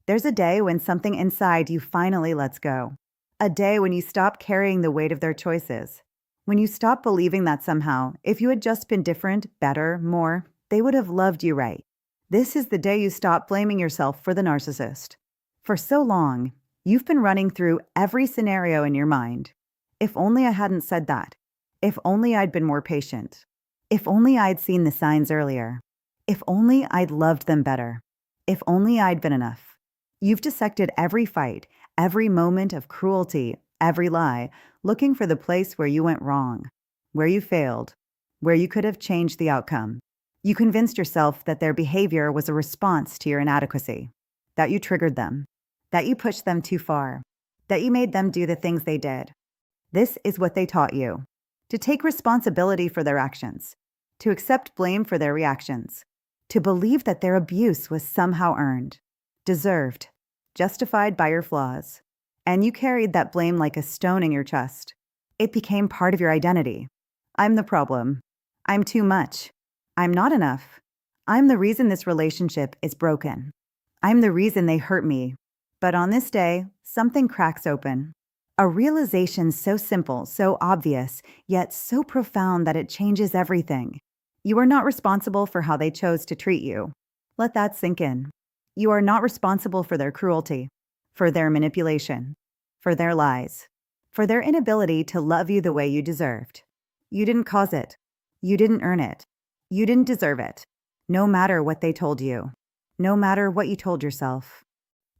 There's a day when something inside you finally lets go. A day when you stop carrying the weight of their choices. When you stop believing that somehow, if you had just been different, better, more, they would have loved you right. This is the day you stop blaming yourself for the narcissist. For so long, you've been running through every scenario in your mind. If only I hadn't said that. If only I'd been more patient. If only I'd seen the signs earlier. If only I'd loved them better. If only I'd been enough. You've dissected every fight, every moment of cruelty, every lie, looking for the place where you went wrong, where you failed, where you could have changed the outcome. You convinced yourself that their behavior was a response to your inadequacy, that you triggered them, that you pushed them too far, that you made them do the things they did. This is what they taught you: to take responsibility for their actions, to accept blame for their reactions, to believe that their abuse was somehow earned, deserved, justified by your flaws. And you carried that blame like a stone in your chest. It became part of your identity. I'm the problem. I'm too much. I'm not enough. I'm the reason this relationship is broken. I'm the reason they hurt me. But on this day, something cracks open. A realization so simple, so obvious, yet so profound that it changes everything. You are not responsible for how they chose to treat you. Let that sink in. You are not responsible for their cruelty, for their manipulation, for their lies, for their inability to love you the way you deserved. You didn't cause it. You didn't earn it. You didn't deserve it, no matter what they told you, no matter what you told yourself.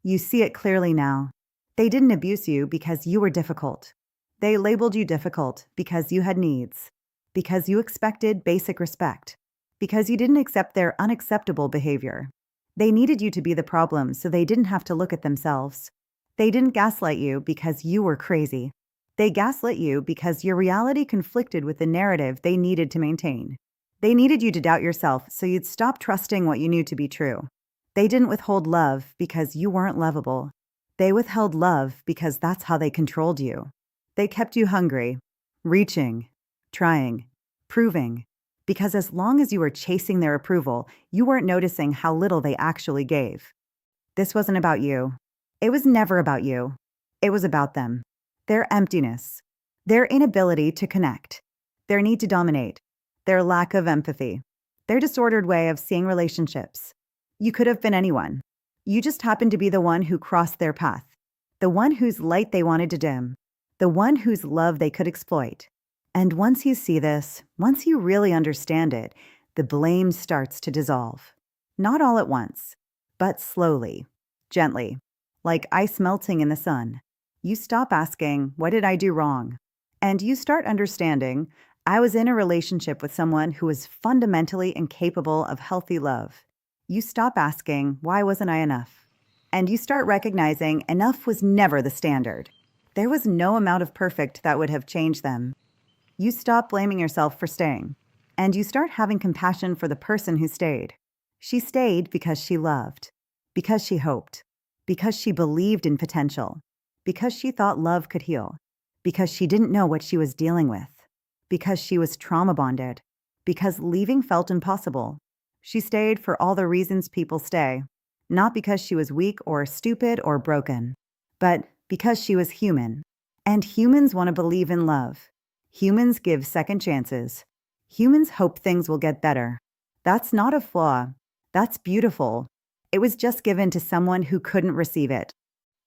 You see it clearly now. They didn't abuse you because you were difficult. They labeled you difficult because you had needs, because you expected basic respect, because you didn't accept their unacceptable behavior. They needed you to be the problem so they didn't have to look at themselves. They didn't gaslight you because you were crazy. They gaslit you because your reality conflicted with the narrative they needed to maintain. They needed you to doubt yourself so you'd stop trusting what you knew to be true. They didn't withhold love because you weren't lovable. They withheld love because that's how they controlled you. They kept you hungry, reaching, trying, proving, because as long as you were chasing their approval, you weren't noticing how little they actually gave. This wasn't about you. It was never about you. It was about them. Their emptiness, their inability to connect, their need to dominate, their lack of empathy, their disordered way of seeing relationships. You could have been anyone. You just happened to be the one who crossed their path, the one whose light they wanted to dim, the one whose love they could exploit. And once you see this, once you really understand it, the blame starts to dissolve. Not all at once, but slowly, gently, like ice melting in the sun. You stop asking, "What did I do wrong?" And you start understanding, "I was in a relationship with someone who was fundamentally incapable of healthy love." You stop asking, "Why wasn't I enough?" And you start recognizing enough was never the standard. There was no amount of perfect that would have changed them. You stop blaming yourself for staying, and you start having compassion for the person who stayed. She stayed because she loved, because she hoped, because she believed in potential, because she thought love could heal, because she didn't know what she was dealing with, because she was trauma bonded, because leaving felt impossible. She stayed for all the reasons people stay, not because she was weak or stupid or broken, but because she was human. And humans want to believe in love. Humans give second chances. Humans hope things will get better. That's not a flaw. That's beautiful. It was just given to someone who couldn't receive it.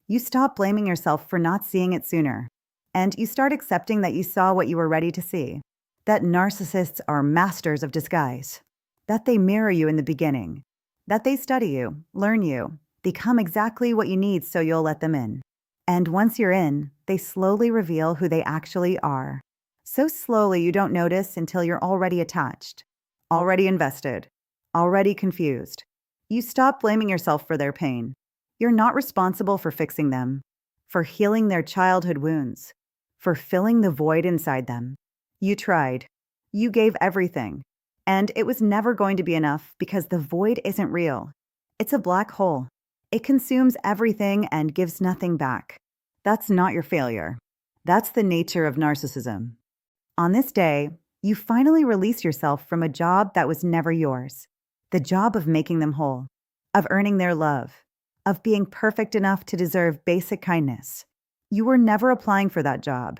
You stop blaming yourself for not seeing it sooner. And you start accepting that you saw what you were ready to see. That narcissists are masters of disguise. That they mirror you in the beginning. That they study you, learn you, become exactly what you need so you'll let them in. And once you're in, they slowly reveal who they actually are. So slowly you don't notice until you're already attached, already invested, already confused. You stop blaming yourself for their pain. You're not responsible for fixing them, for healing their childhood wounds, for filling the void inside them. You tried. You gave everything. And it was never going to be enough because the void isn't real. It's a black hole. It consumes everything and gives nothing back. That's not your failure. That's the nature of narcissism. On this day, you finally release yourself from a job that was never yours. The job of making them whole, of earning their love, of being perfect enough to deserve basic kindness. You were never applying for that job.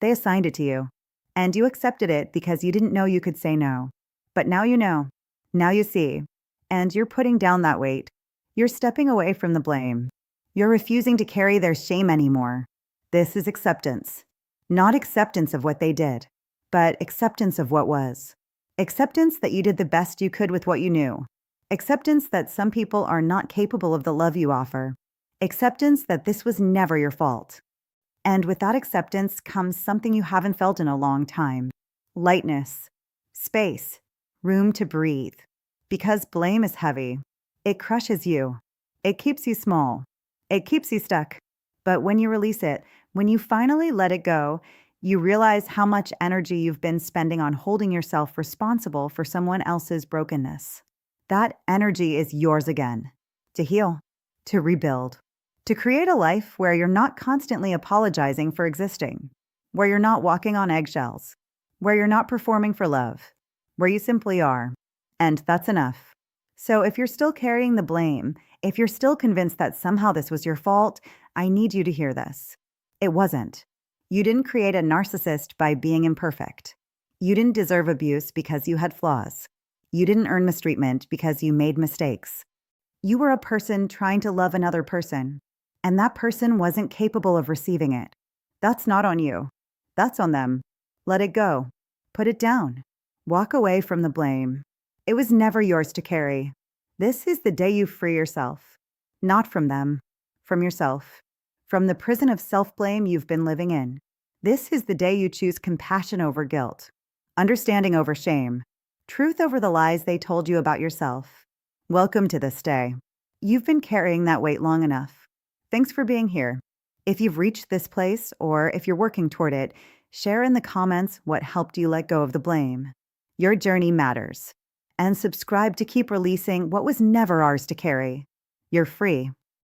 They assigned it to you, and you accepted it because you didn't know you could say no. But now you know. Now you see. And you're putting down that weight. You're stepping away from the blame. You're refusing to carry their shame anymore. This is acceptance. Not acceptance of what they did, but acceptance of what was. Acceptance that you did the best you could with what you knew. Acceptance that some people are not capable of the love you offer. Acceptance that this was never your fault. And with that acceptance comes something you haven't felt in a long time. Lightness. Space. Room to breathe. Because blame is heavy. It crushes you. It keeps you small. It keeps you stuck. But when you release it, when you finally let it go, you realize how much energy you've been spending on holding yourself responsible for someone else's brokenness. That energy is yours again. To heal. To rebuild. To create a life where you're not constantly apologizing for existing. Where you're not walking on eggshells. Where you're not performing for love. Where you simply are. And that's enough. So if you're still carrying the blame, if you're still convinced that somehow this was your fault, I need you to hear this. It wasn't. You didn't create a narcissist by being imperfect. You didn't deserve abuse because you had flaws. You didn't earn mistreatment because you made mistakes. You were a person trying to love another person, and that person wasn't capable of receiving it. That's not on you. That's on them. Let it go. Put it down. Walk away from the blame. It was never yours to carry. This is the day you free yourself. Not from them. From yourself. From the prison of self-blame you've been living in. This is the day you choose compassion over guilt. Understanding over shame. Truth over the lies they told you about yourself. Welcome to this day. You've been carrying that weight long enough. Thanks for being here. If you've reached this place, or if you're working toward it, share in the comments what helped you let go of the blame. Your journey matters. And subscribe to keep releasing what was never ours to carry. You're free.